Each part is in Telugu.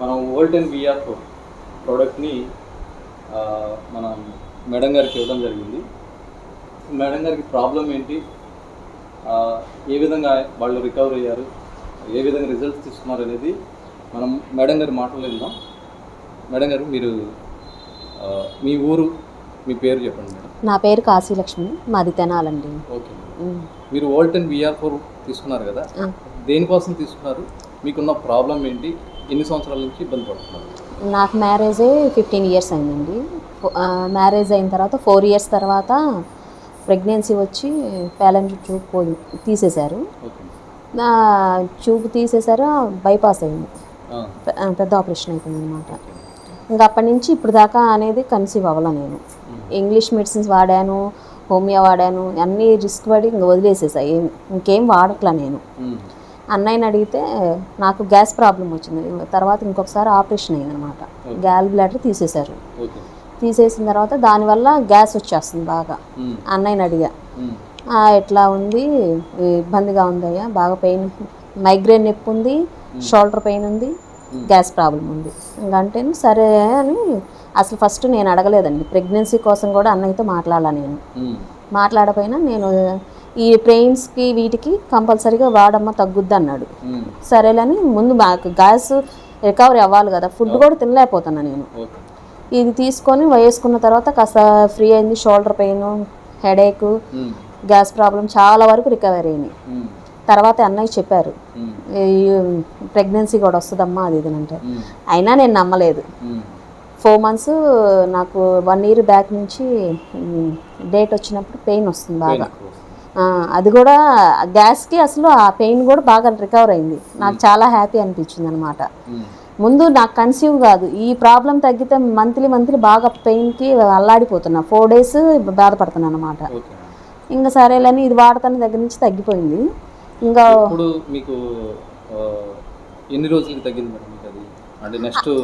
మనం వోల్టెన్ VR4 ప్రోడక్ట్ని మనం మేడం గారికి ఇవ్వడం జరిగింది. మేడం గారికి ప్రాబ్లం ఏంటి, ఏ విధంగా వాళ్ళు రికవర్ అయ్యారు, ఏ విధంగా రిజల్ట్స్ తీసుకున్నారు అనేది మనం మేడం గారి మాటలు విందాం. మేడం గారు, మీరు మీ ఊరు, మీ పేరు చెప్పండి మేడం. నా పేరు కాశీలక్ష్మి, మాది తెనాలండి. ఓకే. మీరు వోల్టెన్ VR4 తీసుకున్నారు కదా, దేనికోసం తీసుకున్నారు, మీకున్న ప్రాబ్లం ఏంటి, ఎన్ని సంవత్సరాల నుంచి ఇబ్బంది పడుతున్నారు? నాకు మ్యారేజ్ 15 ఇయర్స్ అయిందండి. మ్యారేజ్ అయిన తర్వాత 4 ఇయర్స్ తర్వాత ప్రెగ్నెన్సీ వచ్చి ప్యాలెంట్ ట్యూబ్ తీసేశారు. నా ట్యూబ్ తీసేశారు, బైపాస్ అయింది, పెద్ద ఆపరేషన్ అయిపోయింది అనమాట. ఇంకా అప్పటి నుంచి ఇప్పుడు దాకా అనేది కన్సీవ్ అవ్వాల. నేను ఇంగ్లీష్ మెడిసిన్స్ వాడాను, హోమియో వాడాను, అన్నీ రిస్క్ పడి ఇంకా వదిలేసేసాయి, ఇంకేం వాడట్లా నేను. అన్నయ్యని అడిగితే నాకు గ్యాస్ ప్రాబ్లం వచ్చింది, తర్వాత ఇంకొకసారి ఆపరేషన్ అయింది అనమాట. గ్యాల్ బ్లాడర్ తీసేశారు. తీసేసిన తర్వాత దానివల్ల గ్యాస్ వచ్చేస్తుంది బాగా. అన్నయ్యని అడిగా, ఎట్లా ఉంది, ఇబ్బందిగా ఉందయ్యా, బాగా పెయిన్, మైగ్రేన్ నొప్పి ఉంది, షోల్డర్ పెయిన్ ఉంది, గ్యాస్ ప్రాబ్లం ఉంది. ఇంకంటే సరే అని అసలు ఫస్ట్ నేను అడగలేదండి. ప్రెగ్నెన్సీ కోసం కూడా అన్నయ్యతో మాట్లాడాల. నేను మాట్లాడపోయినా నేను ఈ పెయిన్స్కి వీటికి కంపల్సరీగా వాడమ్మ తగ్గుద్ది అన్నాడు. సరేలని ముందు మాకు గ్యాస్ రికవరీ అవ్వాలి కదా, ఫుడ్ కూడా తినలేకపోతున్నా నేను. ఇది తీసుకొని వేసుకున్న తర్వాత కాస్త ఫ్రీ అయింది. Shoulder pain, headache, gas problem చాలా వరకు రికవరీ అయినాయి. తర్వాత అన్నయ్య చెప్పారు, ప్రెగ్నెన్సీ కూడా వస్తుందమ్మా అది ఇది అంటే. అయినా నేను నమ్మలేదు. 4 months నాకు 1 year బ్యాక్ నుంచి డేట్ వచ్చినప్పుడు పెయిన్ వస్తుంది బాగా. అది కూడా గ్యాస్కి అసలు ఆ పెయిన్ కూడా బాగా రికవర్ అయింది. నాకు చాలా హ్యాపీ అనిపించింది అనమాట. ముందు నాకు కన్సీవ్ కాదు, ఈ ప్రాబ్లం తగ్గితే మంత్లీ బాగా పెయిన్కి అల్లాడిపోతున్నా. 4 days బాధపడుతున్నాను అనమాట. ఇంకా సరేలని ఇది వాడతాను, దగ్గర నుంచి తగ్గిపోయింది. ఇంకా మీకు ఎన్ని రోజులకి తగ్గింది మేడం?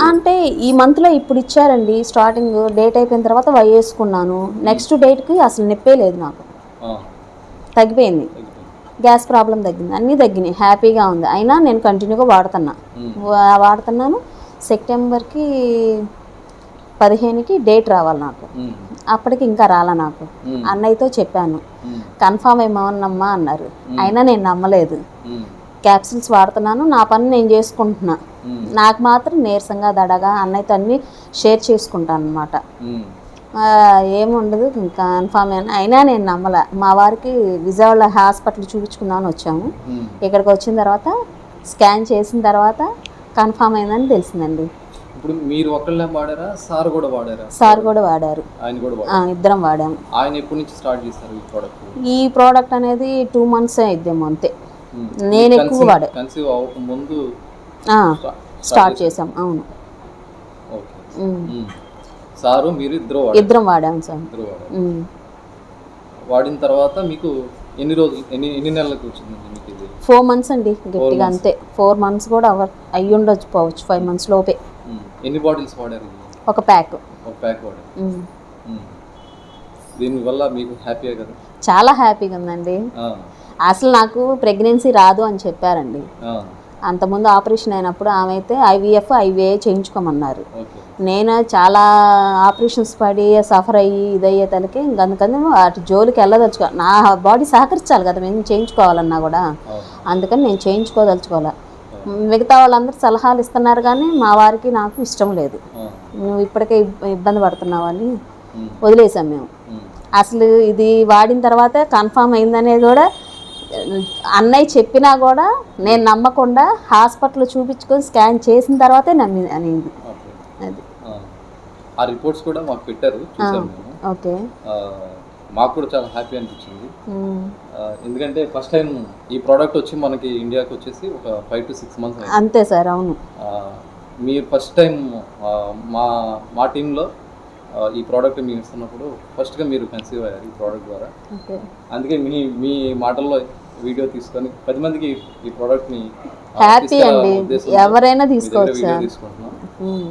అంటే ఈ మంత్లో ఇప్పుడు ఇచ్చారండి, స్టార్టింగ్ డేట్ అయిపోయిన తర్వాత వేసుకున్నాను. నెక్స్ట్ డేట్కి అసలు నొప్పే లేదు నాకు, తగ్గిపోయింది. గ్యాస్ ప్రాబ్లం తగ్గింది, అన్నీ తగ్గినాయి, హ్యాపీగా ఉంది. అయినా నేను కంటిన్యూగా వాడుతున్నాను. సెప్టెంబర్కి 15కి డేట్ రావాలి నాకు, అప్పటికి ఇంకా రాలా నాకు. అన్నయ్యతో చెప్పాను, కన్ఫామ్ ఏమన్నమ్మా అన్నారు. అయినా నేను నమ్మలేదు. క్యాప్సిల్స్ వాడుతున్నాను, నా పని నేను చేసుకుంటున్నా. నాకు మాత్రం నీరసంగా దడగా, అన్నయ్యతో అన్నీ షేర్ చేసుకుంటాను అనమాట. ఏముండదు, కన్ఫామ్ అయినా నేను నమ్మల. మా వారికి విజయవాడ హాస్పిటల్ చూపించుకుందామని వచ్చాము. ఇక్కడికి వచ్చిన తర్వాత స్కాన్ చేసిన తర్వాత కన్ఫామ్ అయిందని తెలిసిందండి. ఇప్పుడు మీరు ఒకళ్ళే వాడారా, సార్ కూడా వాడారా? సార్ కూడా వాడారు, ఇద్దరం వాడాము. ఆయన ఎప్పటి నుంచి స్టార్ట్ చేశారు ఈ ప్రోడక్ట్? ఈ ప్రోడక్ట్ అనేది 2 months అయిద్దేమో అంతే. నేను ఎక్కువ వాడా, కన్సీవ్ అవ్వక ముందు స్టార్ట్ చేసాం. అవును. సారు మీరు ఇద్దరం వాడాము సార్. వాడిన తర్వాత మీకు ఎన్ని రోజులు, ఎన్ని నెలలకు వచ్చింది మీకు ఇది? 4 months అండి, గట్టిగా అంతే. 4 months కూడా అయ్యి ఉండొచ్చు, 5 months లోపే. ఎన్ని బాటిల్స్ వాడారు? ఒక ప్యాక్ వాడారు. దీనివల్ల మీకు హ్యాపీగా కదా? చాలా హ్యాపీగా ఉందండి. అసలు నాకు ప్రెగ్నెన్సీ రాదు అని చెప్పారండి. అంతకుముందు ఆపరేషన్ అయినప్పుడు ఆమె అయితే IVA చేయించుకోమన్నారు. నేను చాలా ఆపరేషన్స్ పడి సఫర్ అయ్యి ఇదయ్యే తనకి అందుకని అటు జోలికి వెళ్ళదలుచుకో, నా బాడీ సహకరించాలి కదా మేము చేయించుకోవాలన్నా కూడా. అందుకని నేను చేయించుకోదలుచుకోవాలి. మిగతా వాళ్ళందరూ సలహాలు ఇస్తున్నారు కానీ మా వారికి నాకు ఇష్టం లేదు. నువ్వు ఇప్పటికే ఇబ్బంది పడుతున్నావని వదిలేసాం మేము. అసలు ఇది వాడిన తర్వాత కన్ఫామ్ అయిందనేది కూడా అన్నయ్య చెప్పినా కూడా నేను నమ్మకుండా హాస్పిటల్ చూపించుకొని స్కాన్ చేసిన తర్వాతే అనేది. అది ఆ రిపోర్ట్స్ కూడా మాకు పెట్టారు, చూసాము. ఓకే. మాకు కూడా చాలా హ్యాపీ అనిపించింది. ఎందుకంటే ఫస్ట్ టైం ఈ ప్రోడక్ట్ వచ్చి మనకి ఇండియాకి వచ్చేసి ఒక 5 to 6 months అంతే సార్. అవును. మీరు ఫస్ట్ టైం మా టీంలో ఈ ప్రోడక్ట్ మీరు ఇస్తున్నప్పుడు ఫస్ట్గా మీరు కన్సీవ్ అయ్యారు ఈ ప్రోడక్ట్ ద్వారా. అందుకే మీ మాటల్లో వీడియో తీసుకొని 10 మందికి ఈ ప్రోడక్ట్ని హ్యాపీ అండి, ఎవరైనా తీసుకోవచ్చు. తీసుకుంటున్నాం.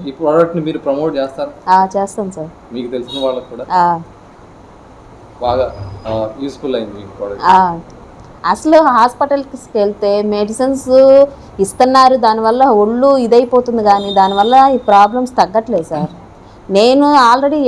ఈ ప్రోడక్ట్ని మీరు ప్రమోట్ చేస్తారు? చేస్తాం సార్. మీకు తెలిసిన వాళ్ళకి కూడా బాగా యూస్ఫుల్ అయింది ఈ ప్రోడక్ట్. అసలు హాస్పిటల్కి వెళ్తే మెడిసిన్స్ ఇస్తున్నారు, దానివల్ల ఒళ్ళు ఇదైపోతుంది, కానీ దానివల్ల ఈ ప్రాబ్లమ్స్ తగ్గట్లేదు సార్. నేను ఆల్రెడీ